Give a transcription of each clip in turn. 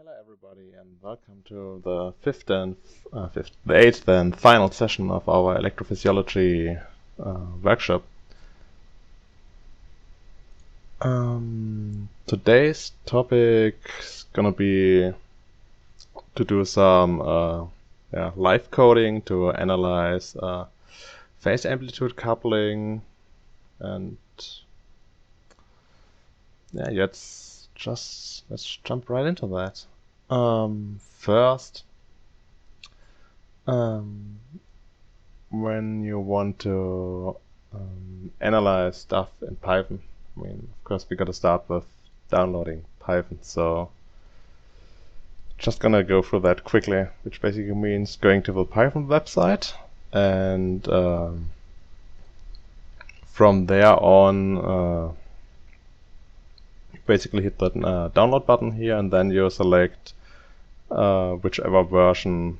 Hello everybody and welcome to the eighth and final session of our electrophysiology workshop. Today's topic is gonna be to do some live coding to analyze phase amplitude coupling, and let's jump right into that. First, when you want to analyze stuff in Python, I mean, of course, we gotta start with downloading Python. So, just gonna go through that quickly, which basically means going to the Python website and from there on. Basically hit the download button here, and then you select whichever version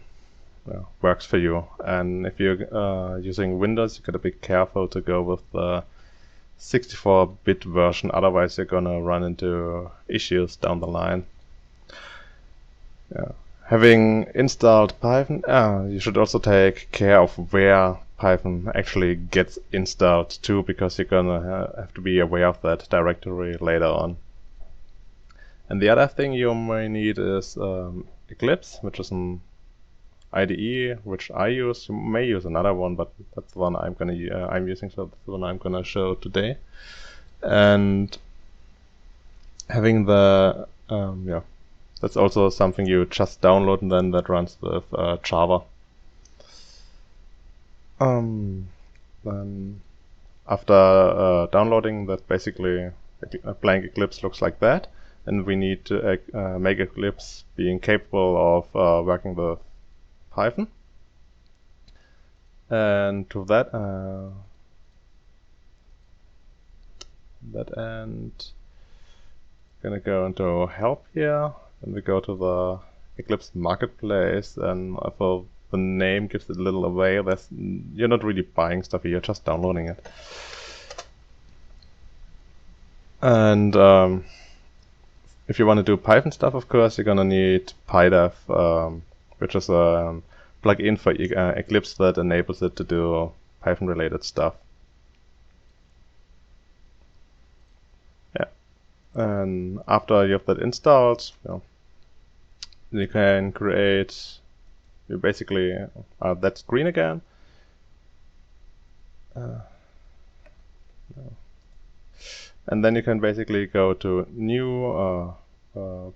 works for you. And if you're using Windows, you gotta be careful to go with the 64-bit version, otherwise you're gonna run into issues down the line. Having installed Python, you should also take care of where Python actually gets installed to, because you're gonna have to be aware of that directory later on. And the other thing you may need is Eclipse, which is an IDE which I use. You may use another one, but that's the one I'm using, so that's the one I'm gonna show today. And having the that's also something you just download, and then that runs with Java. Then after downloading, that basically a blank Eclipse looks like that. And we need to make Eclipse being capable of working with Python. And to that end, gonna go into help here, and we go to the Eclipse marketplace, and for the name gives it a little away. You're not really buying stuff here, you're just downloading it. And if you want to do Python stuff, of course, you're gonna need PyDev, which is a plugin for Eclipse that enables it to do Python-related stuff. And after you have that installed, you can create. You basically that screen again. And then you can basically go to new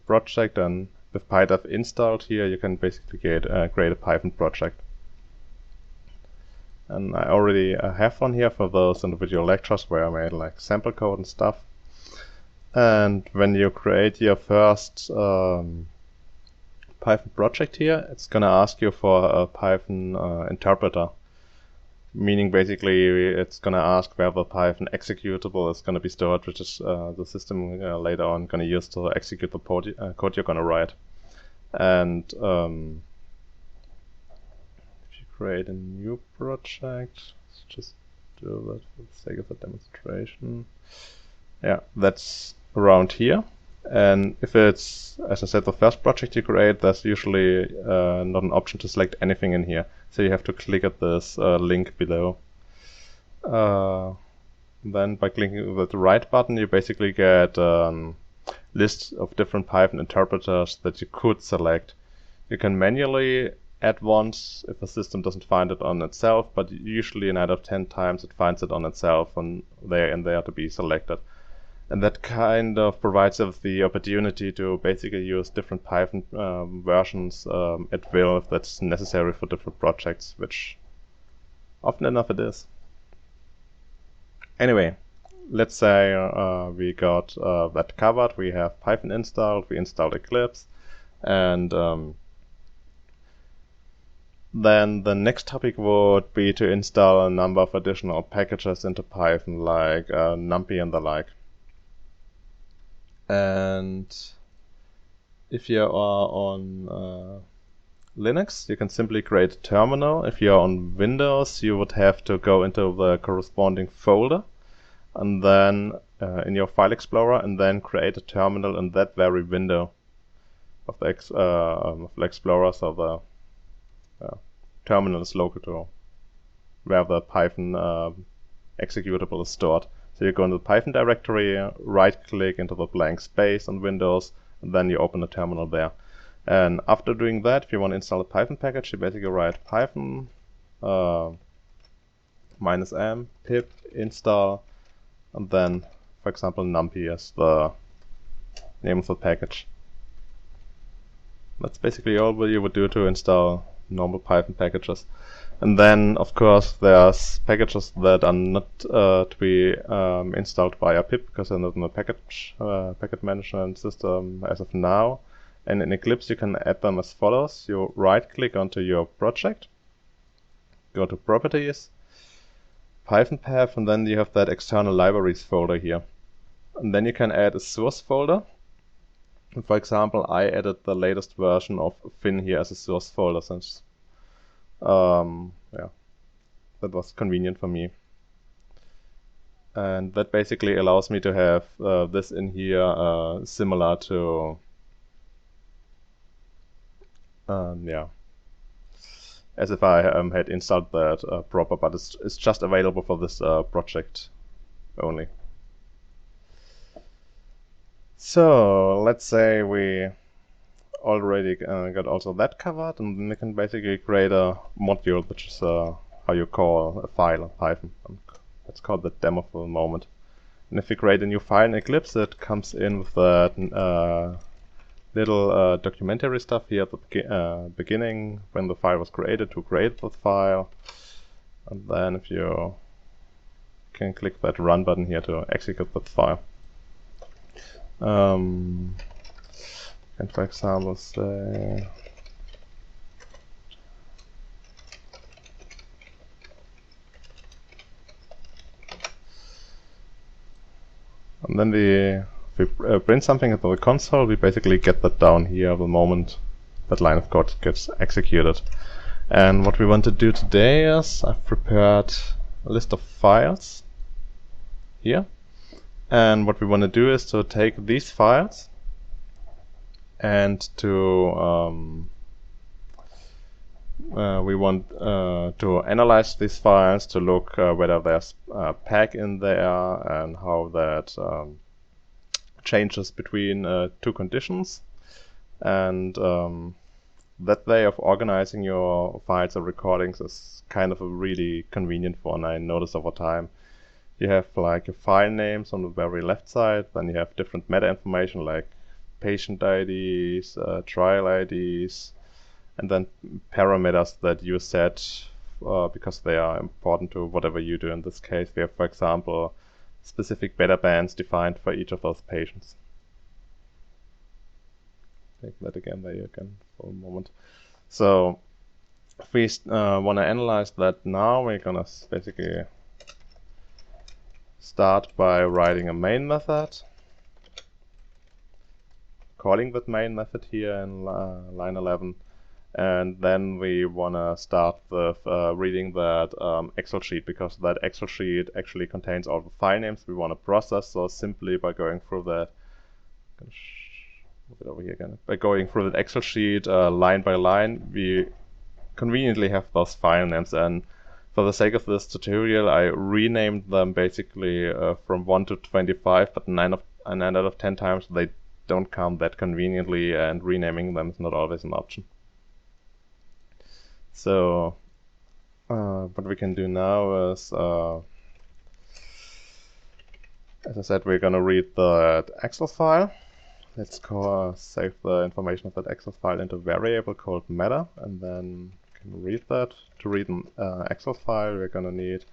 project, and with PyDev installed here, you can basically create a Python project. And I already have one here for those individual lectures where I made like sample code and stuff. And when you create your first Python project here, it's gonna ask you for a Python interpreter. Meaning basically it's gonna ask where the Python executable is gonna be stored, which is the system later on gonna use to execute the code you're gonna write. And if you create a new project, let's just do that for the sake of the demonstration. Yeah, that's around here. And if it's, as I said, the first project you create, there's usually not an option to select anything in here. So you have to click at this link below. Then by clicking with the right button, you basically get a list of different Python interpreters that you could select. You can manually add ones if the system doesn't find it on itself, but usually 9 out of 10 times it finds it on itself, and they are to be selected. And that kind of provides us the opportunity to basically use different Python versions at will if that's necessary for different projects, which often enough it is. Anyway, let's say we got that covered. We have Python installed, we installed Eclipse, and then the next topic would be to install a number of additional packages into Python, like NumPy and the like. And if you are on Linux, you can simply create a terminal. If you're on Windows, you would have to go into the corresponding folder, and then in your file explorer, and then create a terminal in that very window. the Explorer, so the terminal is local to where the Python executable is stored. So you go into the Python directory, right-click into the blank space on Windows, and then you open the terminal there. And after doing that, if you want to install a Python package, you basically write Python -m pip install, and then, for example, numpy as the name of the package. That's basically all you would do to install normal Python packages. And then, of course, there's packages that are not to be installed via pip because they're not in the package management system as of now. And in Eclipse, you can add them as follows. You right-click onto your project, go to Properties, Python path, and then you have that external libraries folder here. And then you can add a source folder. And for example, I added the latest version of Fin here as a source folder since yeah, that was convenient for me. And that basically allows me to have this in here similar to yeah, as if I had installed that proper, but it's just available for this project only. So let's say we already got also that covered, and then we can basically create a module, which is how you call a file in Python. Let's call that demo for the moment. And if you create a new file in Eclipse, it comes in with that little documentary stuff here at the beginning when the file was created to create the file. And then if you can click that run button here to execute that file. And for example, say and then if we print something at the console, we basically get that down here the moment that line of code gets executed. And what we want to do today is I've prepared a list of files here. And what we want to do is to take these files and to we want to analyze these files to look whether there's a peg in there and how that changes between two conditions. And that way of organizing your files or recordings is kind of a really convenient one. I noticed over time. You have like your file names on the very left side, then you have different meta information like patient IDs, trial IDs, and then parameters that you set because they are important to whatever you do. In this case, we have, for example, specific beta bands defined for each of those patients. Take that again there again for a moment. So if we want to analyze that now, we're gonna basically start by writing a main method, calling that main method here in line 11, and then we want to start with reading that Excel sheet, because that Excel sheet actually contains all the file names we want to process. So simply by going through that, move it over here again. By going through that Excel sheet line by line, we conveniently have those file names. And for the sake of this tutorial, I renamed them basically from 1 to 25, but 9 out of 10 times they don't come that conveniently, and renaming them is not always an option. So what we can do now is, as I said, we're going to read the Excel file. Let's save the information of that Excel file into a variable called meta, and then can read that. To read an Excel file, we're going to need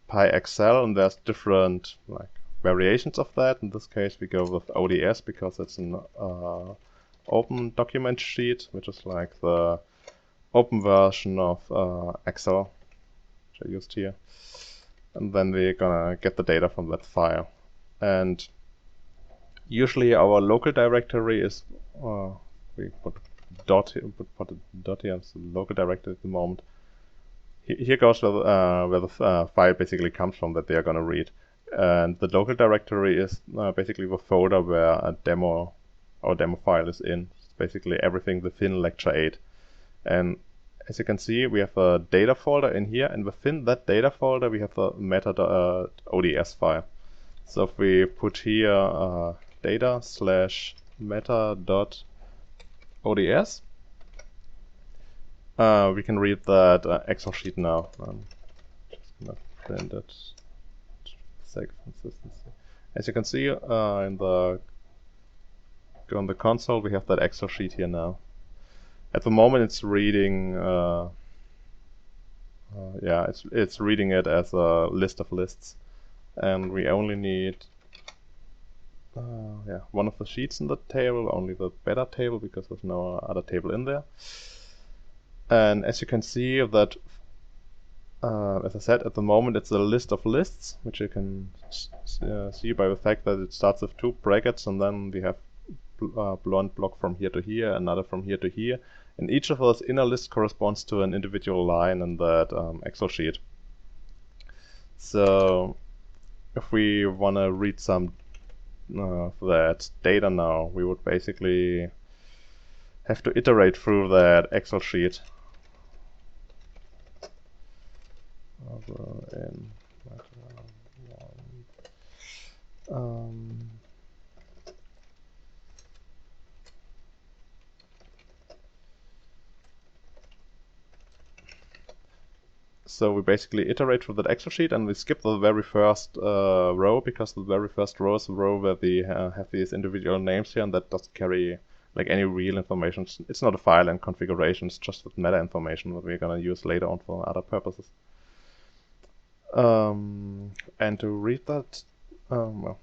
pyxl, and there's different variations of that. In this case, we go with ODS because it's an open document sheet, which is like the open version of Excel, which I used here. And then we're gonna get the data from that file. And usually our local directory is we put dot here, put a dot here, it's the local directory at the moment. Here goes where the file basically comes from that they are gonna read. And the local directory is basically the folder where our demo file is in. basically everything within lecture 8. And as you can see, we have a data folder in here, and within that data folder we have the meta.ods file. So if we put here data/meta.ods, we can read that Excel sheet now. I'm just gonna print it for the sake of consistency. As you can see, on the console, we have that Excel sheet here now. At the moment, it's reading. Yeah, it's reading it as a list of lists, and we only need one of the sheets in the table, only the beta table, because there's no other table in there. And as you can see, that as I said, at the moment it's a list of lists, which you can see by the fact that it starts with 2 brackets, and then we have one block from here to here, another from here to here, and each of those inner lists corresponds to an individual line in that Excel sheet. So if we want to read some that data now, we would basically have to iterate through that Excel sheet. So we basically iterate through that Excel sheet, and we skip the very first row, because the very first row is the row where we have these individual names here, and that doesn't carry like any real information. It's not a file and configuration, it's just with meta information that we're gonna use later on for other purposes. And to read that, well,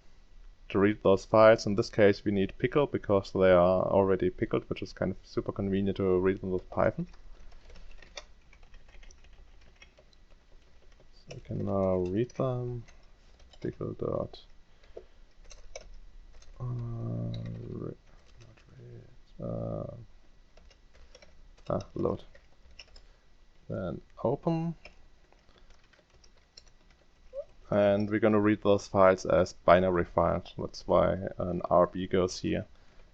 to read those files, in this case we need pickle, because they are already pickled, which is kind of super convenient to read them with Python. So we can now read them. Pickle dot load. Then open. And we're going to read those files as binary files. That's why an RB goes here.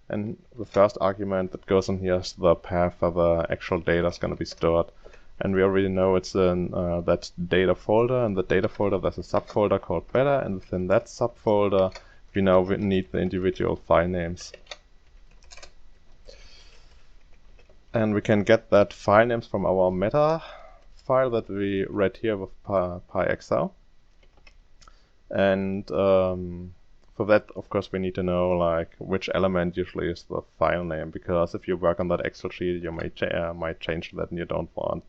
And the first argument that goes in here is the path where the actual data is going to be stored. And we already know it's in that data folder. And the data folder, there's a subfolder called beta. And within that subfolder, we now need the individual file names. And we can get that file names from our meta file that we read here with PyXL. And for that, of course, we need to know like which element usually is the file name, because if you work on that Excel sheet, you might change that, and you don't want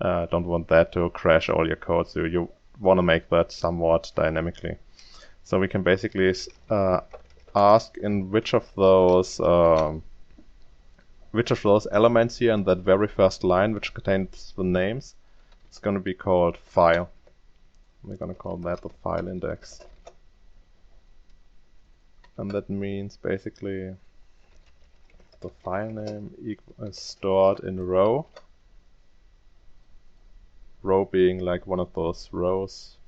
that to crash all your code. So you want to make that somewhat dynamically. So we can basically ask in which of those elements here in that very first line, which contains the names, it's going to be called file. We're going to call that the file index. And that means basically the file name is stored in row. Row being like one of those rows.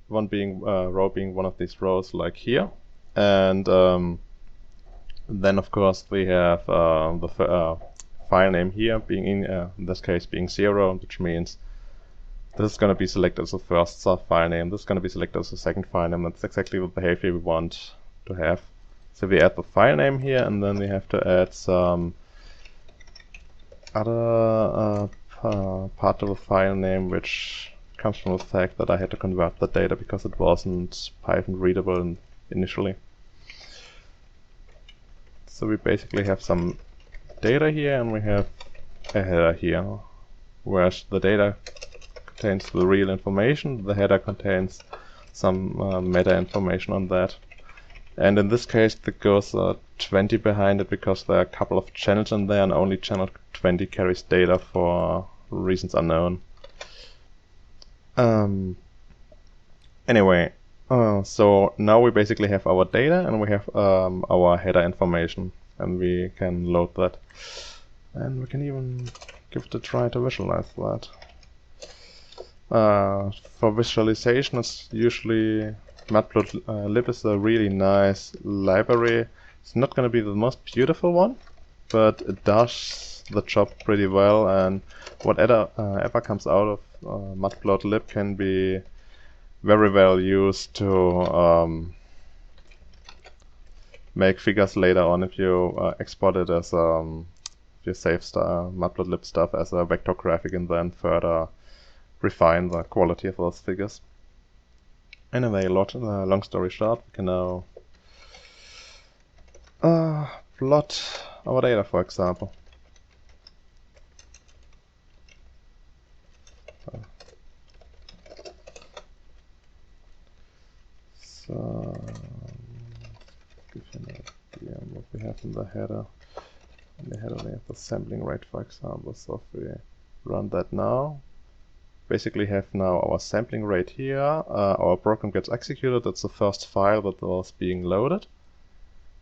Row being one of these rows like here. And then of course we have the file name here being in this case being 0, which means this is going to be selected as the first file name, this is going to be selected as the second file name. That's exactly the behavior we want to have. So we add the file name here, and then we have to add some other part of the file name, which comes from the fact that I had to convert the data because it wasn't Python readable initially. So we basically have some data here, and we have a header here, where the data contains the real information, the header contains some meta information on that. And in this case there goes 20 behind it, because there are a couple of channels in there, and only channel 20 carries data for reasons unknown. Anyway, so now we basically have our data, and we have our header information, and we can load that. And we can even give it a try to visualize that. For visualization, it's usually matplotlib is a really nice library. It's not going to be the most beautiful one, but it does the job pretty well, and whatever ever comes out of matplotlib can be very well used to make figures later on if you export it as if you save matplotlib stuff as a vector graphic and then further refine the quality of those figures. Anyway, long story short, we can now plot our data, for example. So, give you an idea what we have in the header. In the header we have the sampling rate, for example. So if we run that now, basically have now our sampling rate here. Our program gets executed. That's the first file that was being loaded.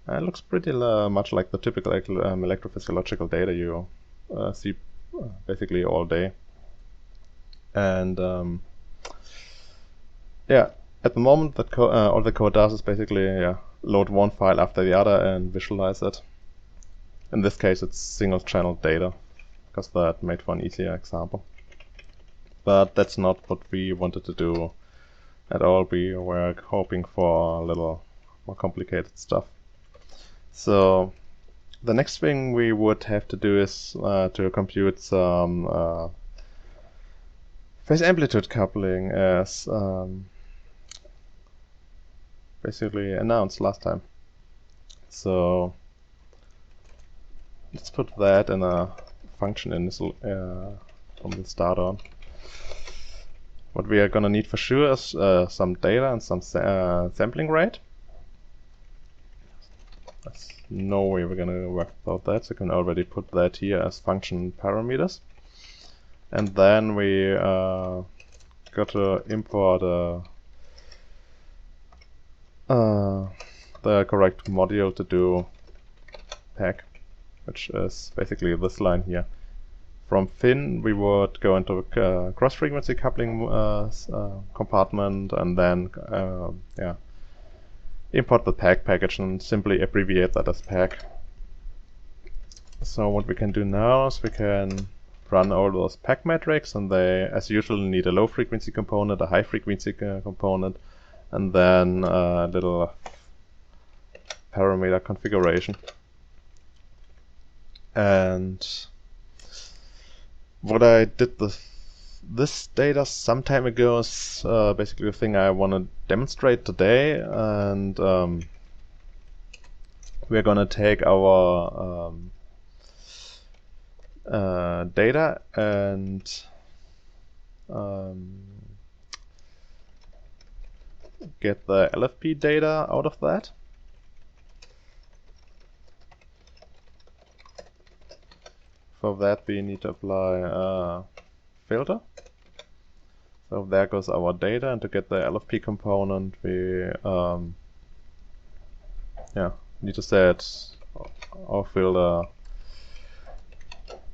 And it looks pretty much like the typical electrophysiological data you see basically all day. And yeah, at the moment that all the code does is basically load one file after the other and visualize it. In this case it's single channel data, because that made for an easier example. But that's not what we wanted to do at all. We were hoping for a little more complicated stuff. So the next thing we would have to do is to compute some phase amplitude coupling as basically announced last time. So let's put that in a function initial from the start on. What we are gonna need for sure is some data and some sampling rate. There's no way we're gonna work without that, so I can already put that here as function parameters. And then we got to import the correct module to do pack, which is basically this line here. From fin we would go into cross-frequency coupling compartment, and then import the pack package and simply abbreviate that as pack. So what we can do now is we can run all those pack metrics, and they as usual need a low frequency component, a high frequency component, and then a little parameter configuration. And what I did this data some time ago is basically the thing I want to demonstrate today, and we're gonna take our data and get the LFP data out of that. For that we need to apply a filter. So there goes our data, and to get the LFP component we need to set our filter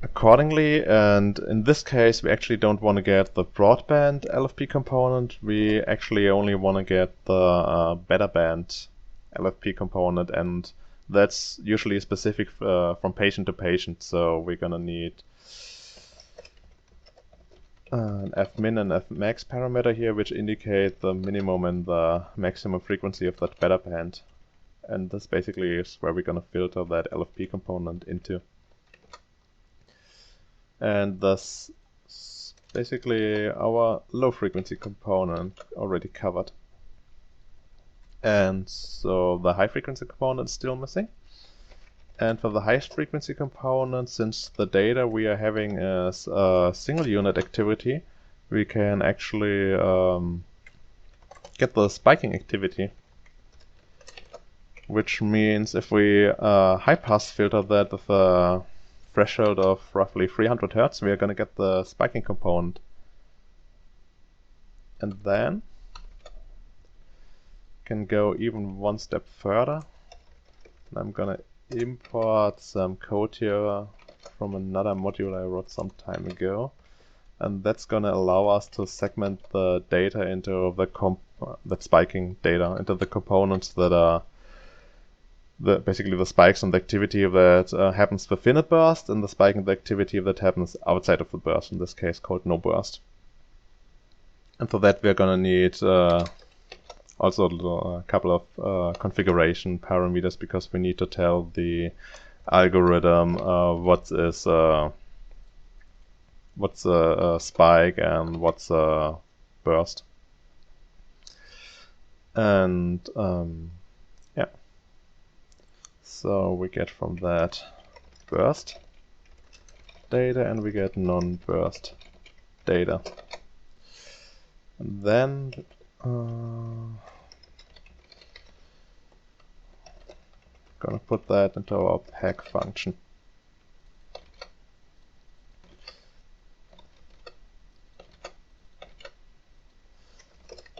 accordingly. And in this case we actually don't want to get the broadband LFP component, we actually only want to get the better band LFP component, and that's usually specific from patient to patient. So we're gonna need an Fmin and Fmax parameter here, which indicate the minimum and the maximum frequency of that better band. And this basically is where we're gonna filter that LFP component into. And thus basically our low frequency component already covered. And so the high frequency component is still missing. And for the highest frequency component, since the data we are having is a single unit activity, we can actually get the spiking activity. Which means if we high pass filter that with a threshold of roughly 300 Hz, we are going to get the spiking component. And then can go even one step further. And I'm gonna import some code here from another module I wrote some time ago, and that's gonna allow us to segment the data into the that spiking data into the components that are basically the spikes in the activity that happens within a burst, and the spike in the activity that happens outside of the burst, in this case called no burst. And for that we're gonna need also a couple of configuration parameters, because we need to tell the algorithm what's a spike and what's a burst. And yeah, so we get from that burst data and we get non-burst data. And then gonna put that into our pack function.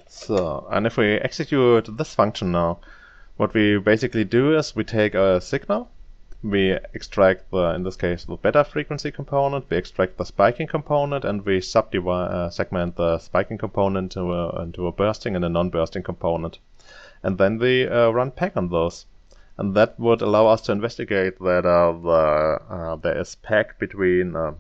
So, and if we execute this function now, what we basically do is we take a signal, we extract the, in this case, the beta frequency component, we extract the spiking component, and we subdivide, segment the spiking component into a bursting and a non-bursting component. And then we run pack on those. And that would allow us to investigate whether there is pack between the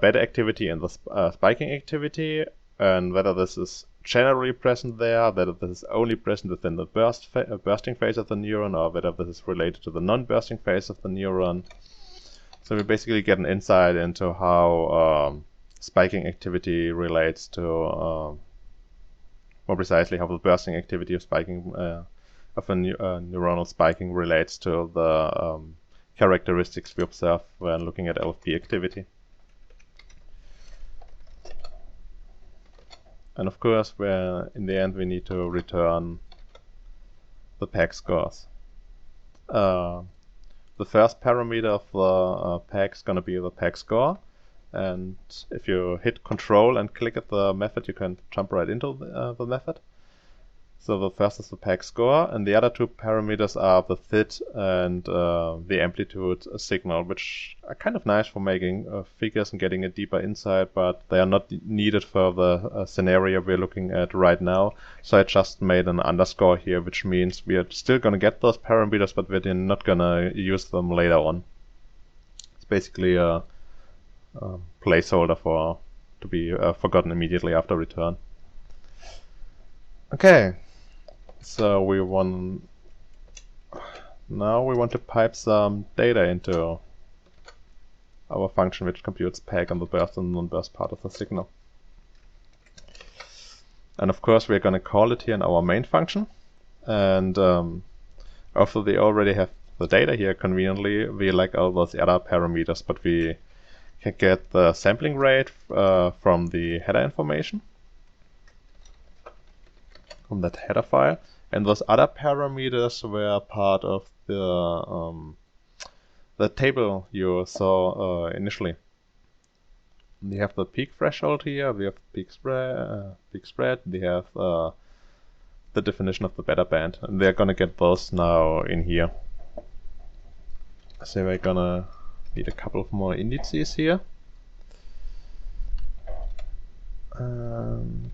beta activity and the spiking activity, and whether this is generally present there, whether this is only present within the bursting phase of the neuron, or whether this is related to the non-bursting phase of the neuron. So we basically get an insight into how spiking activity relates to, more precisely, how the bursting activity of spiking of a neuronal spiking relates to the characteristics we observe when looking at LFP activity. And of course, in the end we need to return the pack scores. The first parameter of the pack is going to be the pack score, and if you hit Control and click at the method, you can jump right into the method. So the first is the pack score, and the other two parameters are the fit and the amplitude signal, which are kind of nice for making figures and getting a deeper insight, but they are not needed for the scenario we're looking at right now. So I just made an underscore here, which means we are still going to get those parameters, but we're not going to use them later on. It's basically a placeholder to be forgotten immediately after return. Okay. So now we want to pipe some data into our function, which computes pack on the burst and non-burst part of the signal. And of course we're going to call it here in our main function. And after we already have the data here conveniently, we lack all those other parameters, but we can get the sampling rate from the header information, from that header file. And those other parameters were part of the table you saw initially. We have the peak threshold here, we have peak spread, we have the definition of the beta band, and we're gonna get those now in here. So we're gonna need a couple of more indices here. And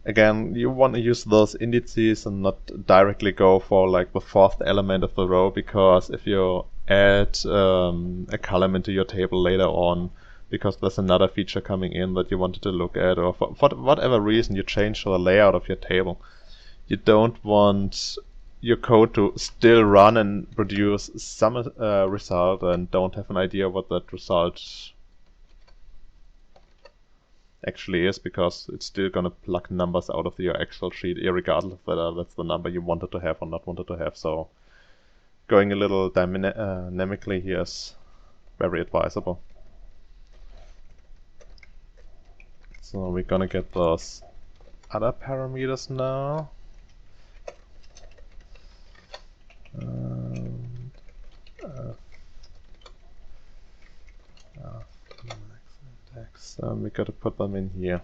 again, you want to use those indices and not directly go for like the fourth element of the row, because if you add a column into your table later on, because there's another feature coming in that you wanted to look at, or for whatever reason you change the layout of your table, you don't want your code to still run and produce some result and don't have an idea what that result actually is, because it's still going to pluck numbers out of your Excel sheet, irregardless of whether that's the number you wanted to have or not wanted to have. So going a little dynamically here is very advisable. So we're going to get those other parameters now. We got to put them in here,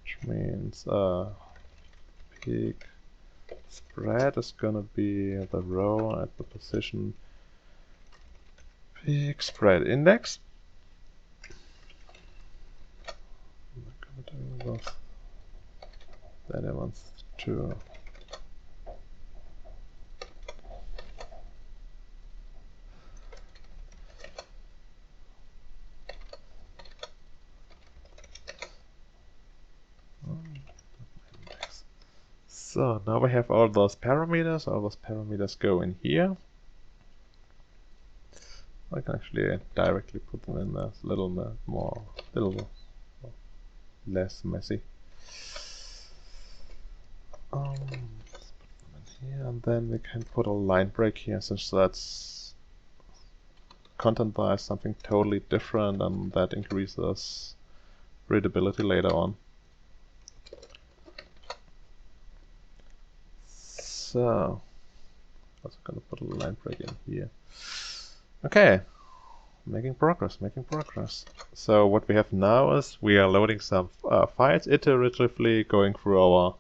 which means peak spread is gonna be the row at the position peak spread index, Then I want to so now we have all those parameters. All those parameters go in here. I can actually directly put them in there. It's a little less messy. Let's put them in here, and then we can put a line break here, since that's content-wise something totally different, and that increases readability later on. So, I'm also gonna put a line break in here. Okay, making progress. So what we have now is we are loading some files iteratively, going through our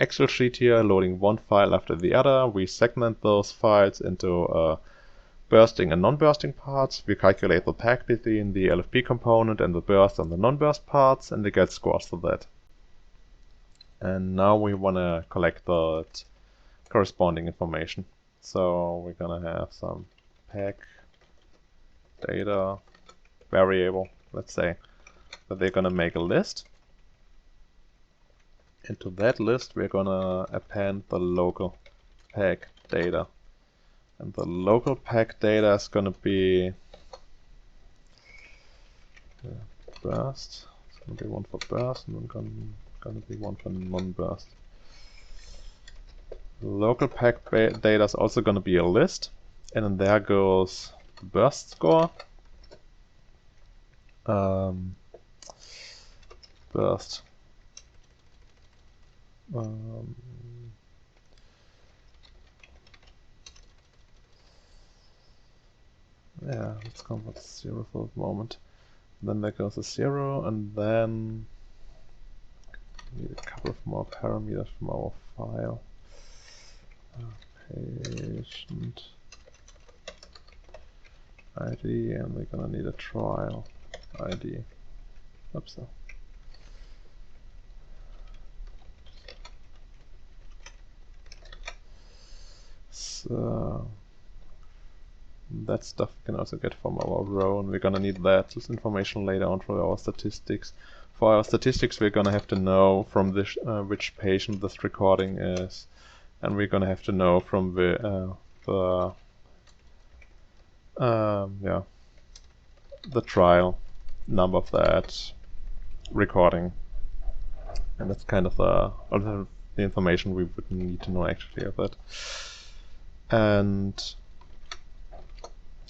Excel sheet here, loading one file after the other. We segment those files into bursting and non-bursting parts. We calculate the peg between the LFP component and the burst and the non-burst parts, and we get scores for that. And now we want to collect the corresponding information. So we're gonna have some peg data variable, let's say, that they're gonna make a list. Into that list we're gonna append the local peg data, and the local peg data is gonna be burst. It's gonna be one for burst and then gonna be one for non-burst. Local peg data is also gonna be a list, and then there goes the burst score, burst, yeah, let's convert to 0 for the moment. Then there goes a 0, and then we need a couple of more parameters from our file. Patient ID, and we're gonna need a trial ID. Oops. So that stuff we can also get from our row, and we're gonna need that information later on for our statistics. For our statistics, we're gonna have to know from this which patient this recording is, and we're gonna have to know from the trial number of that recording, and that's kind of the information we would need to know actually of it. And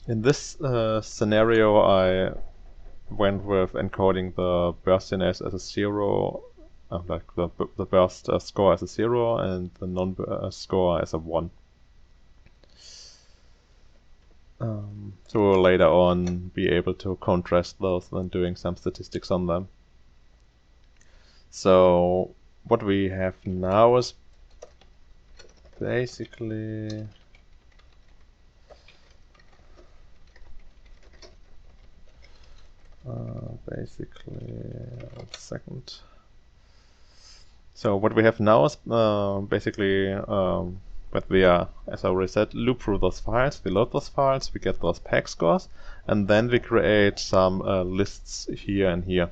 in this scenario, I went with encoding the burstiness as a 0, like the burst score as a 0 and the non-burst score as a 1. So we'll later on be able to contrast those when doing some statistics on them. So what we have now is basically one second. So what we have now is basically but we are, as I already said, loop through those files, we load those files, we get those peg scores, and then we create some lists here and here.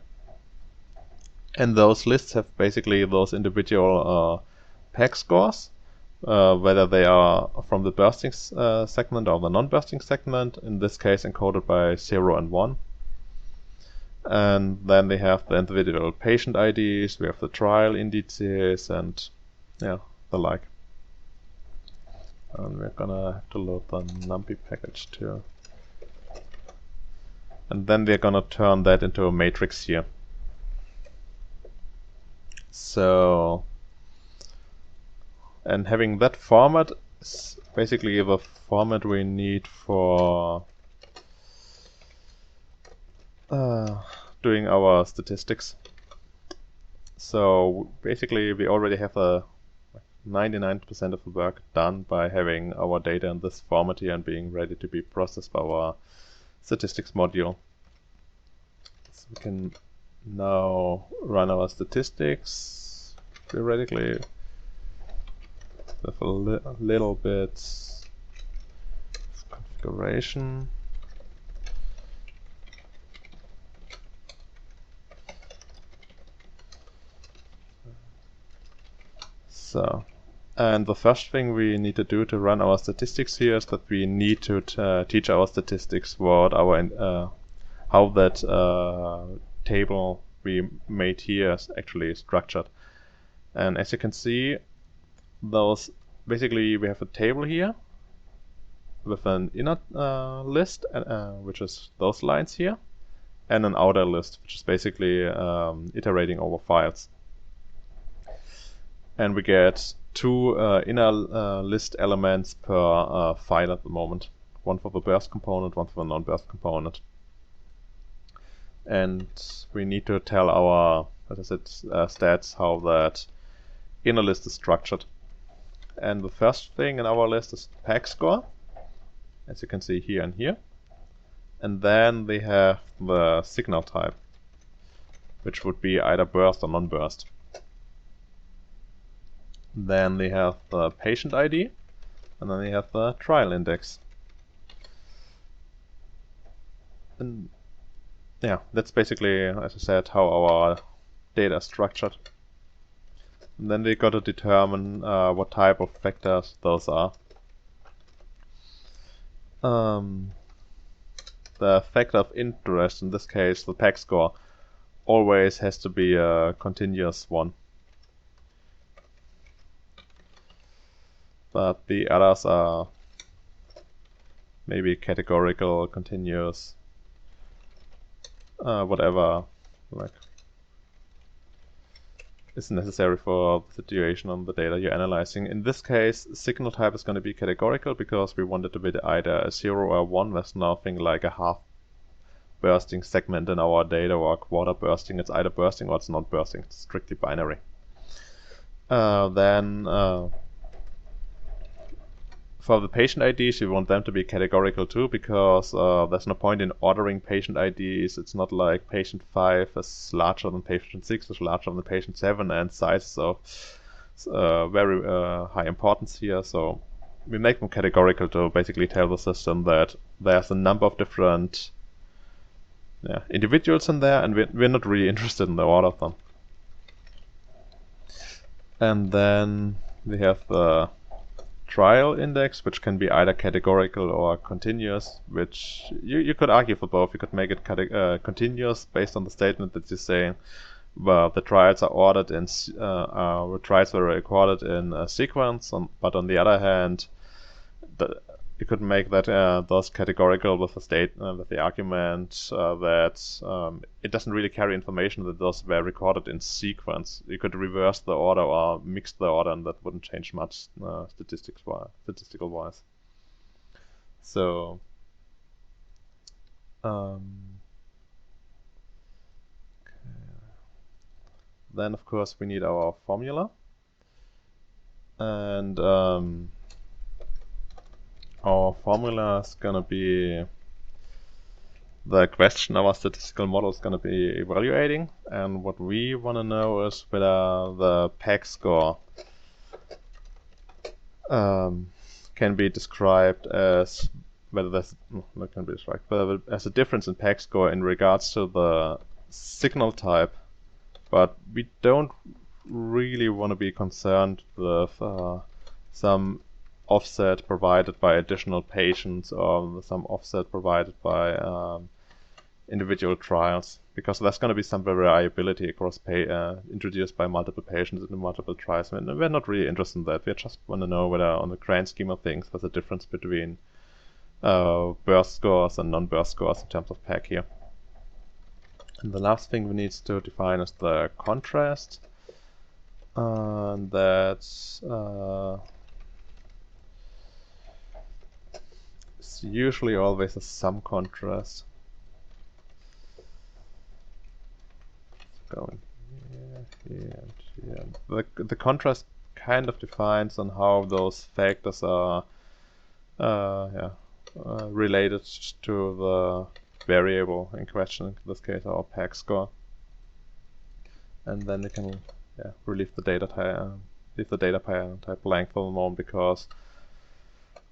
And those lists have basically those individual peg scores, whether they are from the bursting segment or the non-bursting segment, in this case encoded by 0 and 1. And then they have the individual patient IDs, we have the trial indices, and yeah, the like. And we're gonna have to load the numpy package too. And then we're gonna turn that into a matrix here. So, and having that format is basically the format we need for doing our statistics. So basically we already have 99% of the work done by having our data in this format here and being ready to be processed by our statistics module. So we can now run our statistics theoretically with a little bit of configuration. So, and the first thing we need to do to run our statistics here is that we need to teach our statistics what our how that table we made here is actually structured. And as you can see, those basically we have a table here with an inner list, which is those lines here, and an outer list, which is basically iterating over files. And we get two inner list elements per file at the moment. One for the burst component, one for the non-burst component. And we need to tell our, as I said, stats how that inner list is structured. And the first thing in our list is PAC score, as you can see here and here. And then we have the signal type, which would be either burst or non-burst. Then we have the patient ID, and then we have the trial index. And yeah, that's basically, as I said, how our data is structured. And then we got to determine what type of vectors those are. The factor of interest, in this case the PAC score, always has to be a continuous one. But the others are maybe categorical, continuous, whatever like is necessary for the situation on the data you're analyzing. In this case, signal type is going to be categorical because we want it to be either a 0 or a 1. There's nothing like a half bursting segment in our data or a quarter bursting. It's either bursting or it's not bursting. It's strictly binary. Then for the patient IDs, we want them to be categorical too, because there's no point in ordering patient IDs. It's not like patient 5 is larger than patient 6 is larger than patient 7, and sizes of very high importance here. So we make them categorical to basically tell the system that there's a number of different individuals in there, and we're not really interested in the order of them. And then we have the trial index, which can be either categorical or continuous, which you could argue for both. You could make it continuous based on the statement that you say, well, the trials are ordered in the trials were recorded in a sequence, but on the other hand, you could make that those categorical with the with the argument that it doesn't really carry information that those were recorded in sequence. You could reverse the order or mix the order, and that wouldn't change much statistical wise. So then of course we need our formula, and our formula is gonna be the question our statistical model is gonna be evaluating, and what we wanna know is whether the PAC score can be described as whether as a difference in PAC score in regards to the signal type, but we don't really want to be concerned with some offset provided by additional patients or some offset provided by individual trials, because there's going to be some variability across introduced by multiple patients in multiple trials. And we're not really interested in that. We just want to know whether on the grand scheme of things there's a difference between burst scores and non-burst scores in terms of PAC here. And the last thing we need to define is the contrast, and that's it's usually always a sum contrast. Going here, and here. The contrast kind of defines on how those factors are related to the variable in question, in this case our PAC score. and then we can leave the data type blank for the moment, because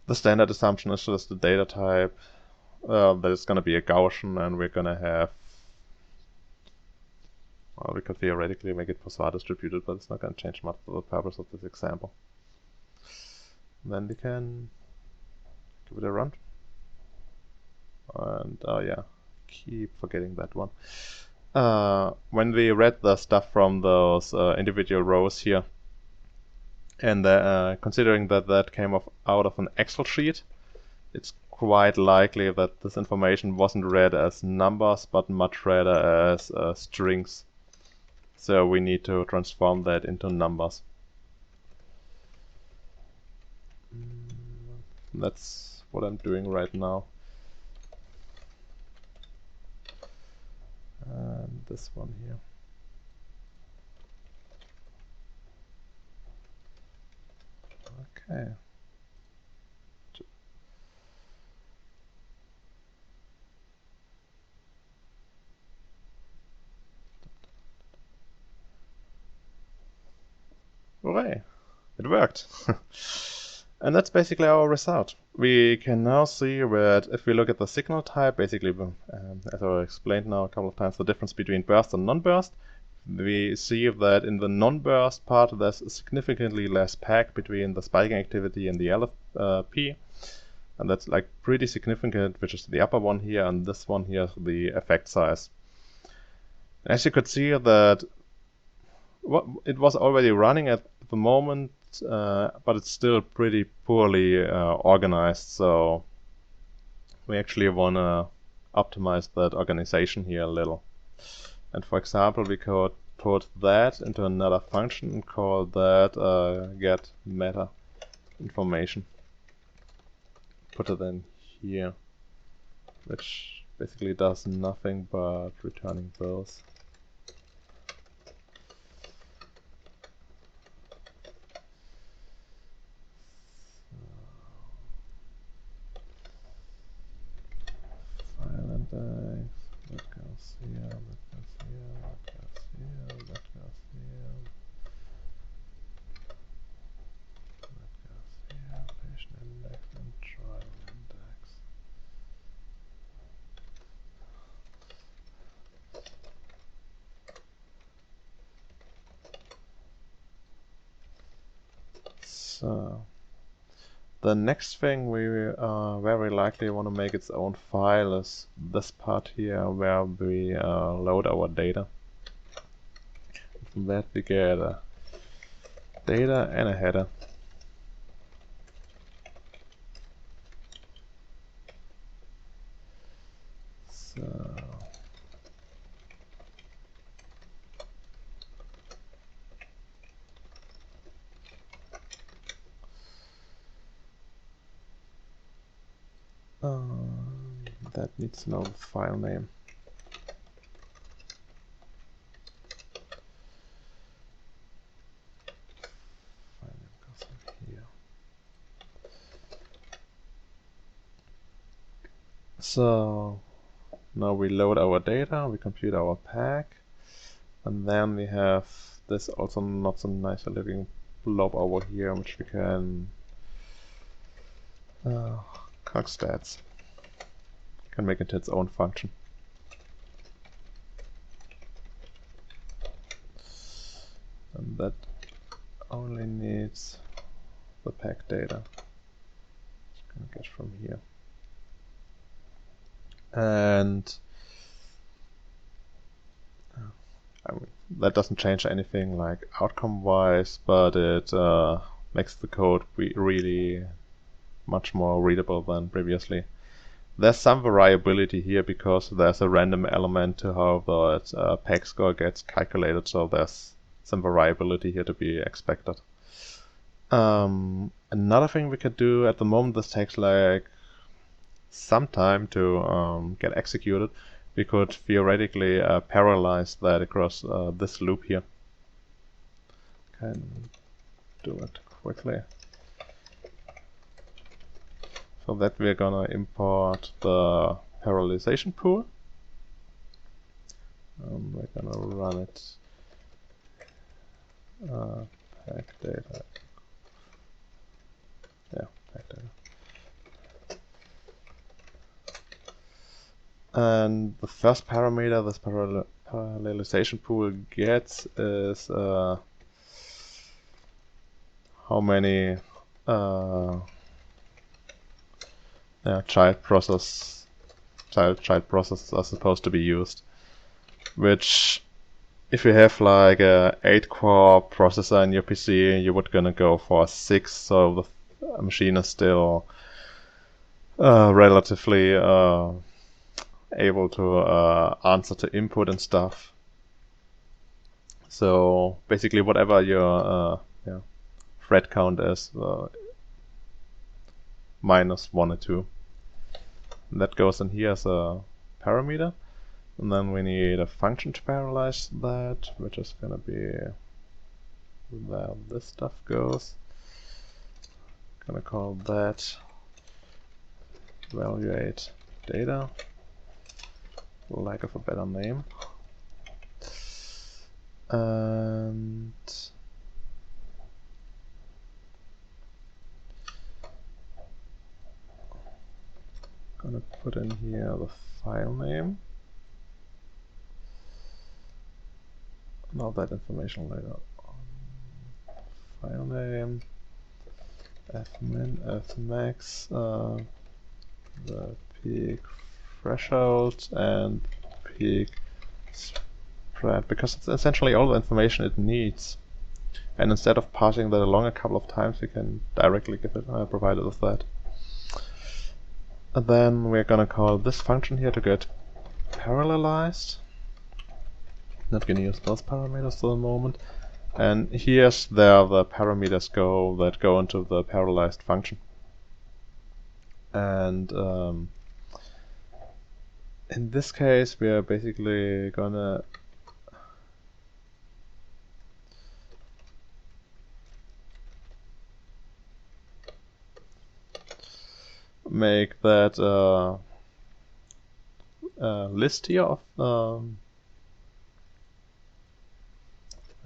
the standard assumption is just the data type that it's going to be a Gaussian, and we're going to have, well, we could theoretically make it Poisson distributed, but it's not going to change much for the purpose of this example. Then we can give it a run. And yeah, keep forgetting that one. When we read the stuff from those individual rows here, and considering that that came out of an Excel sheet, it's quite likely that this information wasn't read as numbers, but much rather as strings. So we need to transform that into numbers. That's what I'm doing right now. And this one here. Okay. Hooray! It worked! And that's basically our result. We can now see that if we look at the signal type, basically, as I explained now a couple of times, the difference between burst and non-burst, we see that in the non-burst part there's significantly less PAC between the spiking activity and the LFP, and that's like pretty significant, which is the upper one here, and this one here, the effect size. As you could see that it was already running at the moment, but it's still pretty poorly organized, so we actually want to optimize that organization here a little. And for example, we could put that into another function and call that get meta information. Put it in here, which basically does nothing but returning bills. File index, that goes here, that goes here, that goes here, that goes here, that goes here, patient index and trial index. So the next thing we very likely want to make its own file is this part here, where we load our data. From that we get a data and a header. So that needs to know the file name. File name goes in here. So now we load our data, we compute our pack, and then we have this also not so nice looking blob over here, which we can concatstats. Can make it its own function. And that only needs the pack data. It's gonna get from here. And I mean, that doesn't change anything like outcome wise, but it makes the code really much more readable than previously. There's some variability here because there's a random element to how the PEG score gets calculated, so there's some variability here to be expected. Another thing we could do at the moment, this takes like some time to get executed. We could theoretically parallelize that across this loop here. Can do it quickly. For that we're gonna import the parallelization pool. We're gonna run it pack data. Yeah, pack data. And the first parameter this parallelization pool gets is how many child processes are supposed to be used. Which, if you have like a 8-core processor in your PC, you would gonna go for 6, so the machine is still relatively able to answer to input and stuff. So basically, whatever your thread count is, minus 1 or 2. And that goes in here as a parameter. And then we need a function to parallelize that, which is gonna be where this stuff goes. Gonna call that evaluate data, lack of a better name. And gonna put in here the file name. All that information later on. File name, fmin, fmax, the peak threshold, and peak spread, because it's essentially all the information it needs. And instead of parsing that along a couple of times, we can directly give it provided with that. And then we're gonna call this function here to get parallelized. Not gonna use those parameters for the moment. And here's there the parameters that go into the parallelized function. And in this case, we are basically gonna make that list here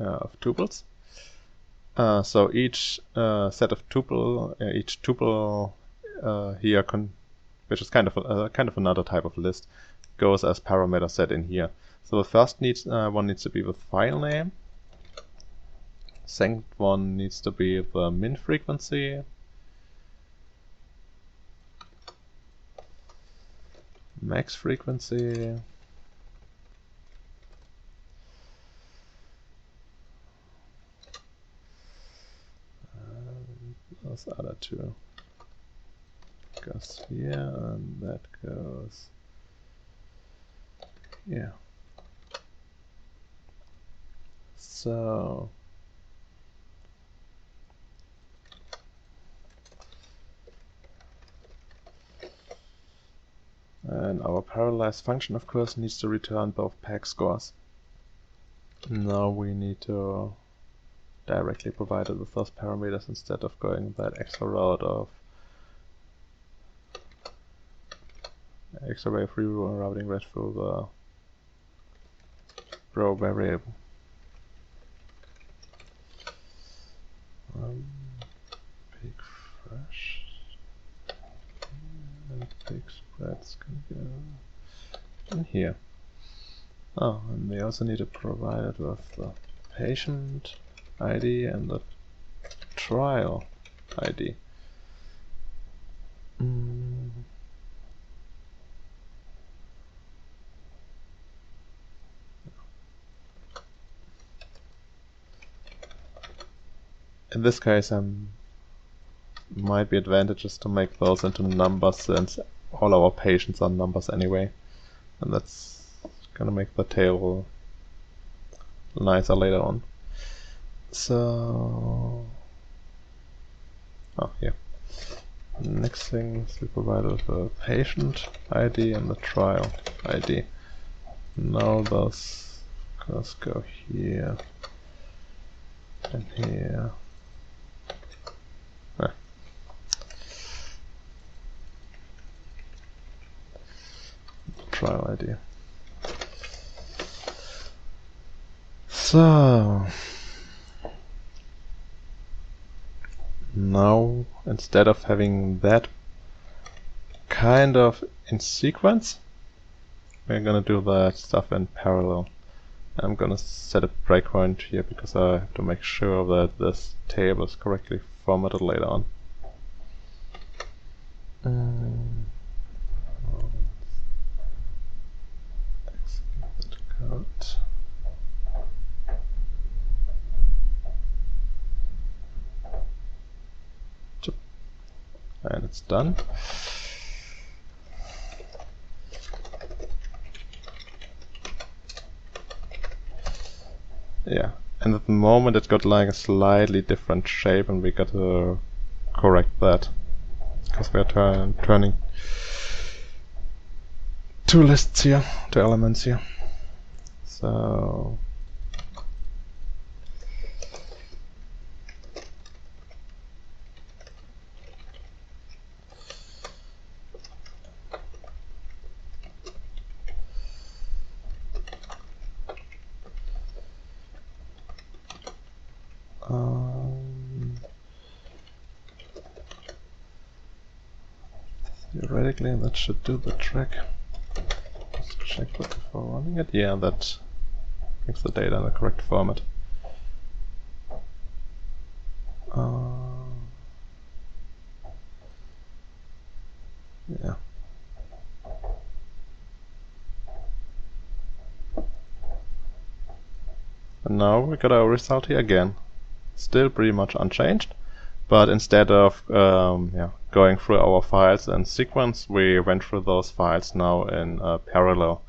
of tuples. So each set of each tuple here, which is kind of another type of list, goes as parameter set in here. So the first one needs to be the file name. Second one needs to be the min frequency. Max frequency. Those other two goes here, and that goes here. So and our parallelized function, of course, needs to return both PAC scores. Now we need to directly provide it with those parameters instead of going that extra route of extra way of rerouting right through the row variable. Peak fresh and peak spreads can go in here. Oh, and we also need to provide it with the patient ID and the trial ID. In this case, might be advantageous to make those into numbers, since all our patients are numbers anyway, and that's gonna make the table nicer later on. So, here. Next thing is we provided the patient ID and the trial ID. Now those go here and here. Trial ID. So now instead of having that kind of in sequence, we're gonna do that stuff in parallel. I'm gonna set a breakpoint here because I have to make sure that this table is correctly formatted later on. Execute that code. And it's done. Yeah, and at the moment it got like a slightly different shape, and we got to correct that because we are turning two lists here, two elements here. So theoretically that should do the trick. Just check that before running it. Yeah, that makes the data in the correct format. Yeah. And now we got our result here again. Still pretty much unchanged, but instead of going through our files in sequence, we went through those files now in parallel,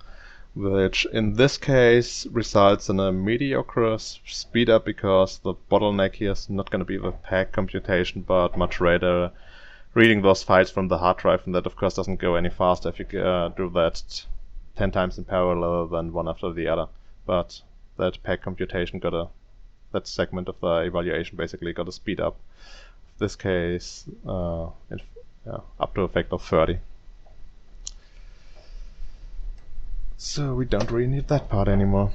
which in this case results in a mediocre speed up because the bottleneck here is not going to be the pack computation, but much rather reading those files from the hard drive, and that of course doesn't go any faster if you do that 10 times in parallel than one after the other. But that pack computation that segment of the evaluation basically got a speed up. In this case, up to a factor of 30. So we don't really need that part anymore.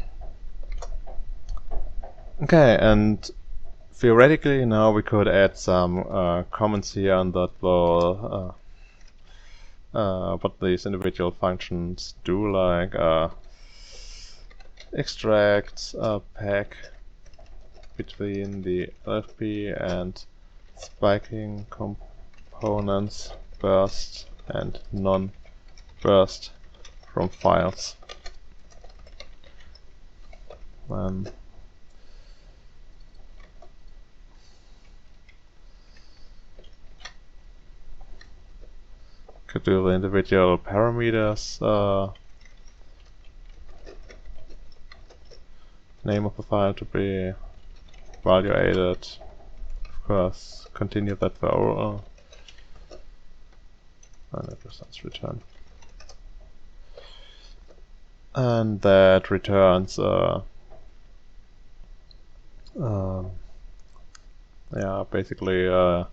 Okay, and theoretically now we could add some comments here on that will what these individual functions do, like extract a pack between the LFP and spiking components, burst and non-burst from files. Could do the individual parameters, name of the file to be evaluated, of course continue that for all, and it results return. And that returns basically well,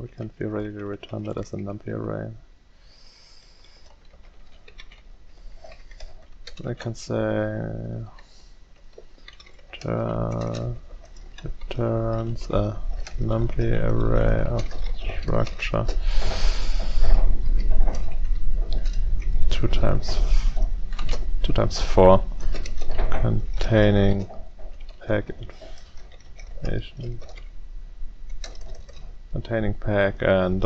we can theoretically return that as a numpy array. I can say returns a numpy array of structure 2 times 4 containing pack information, containing pack and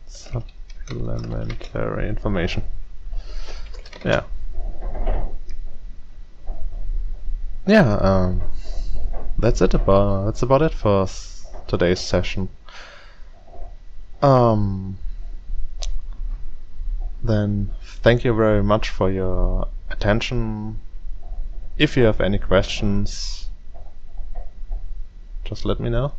supplementary information. Yeah. Yeah, that's about it for today's session. Then thank you very much for your attention. If you have any questions, just let me know.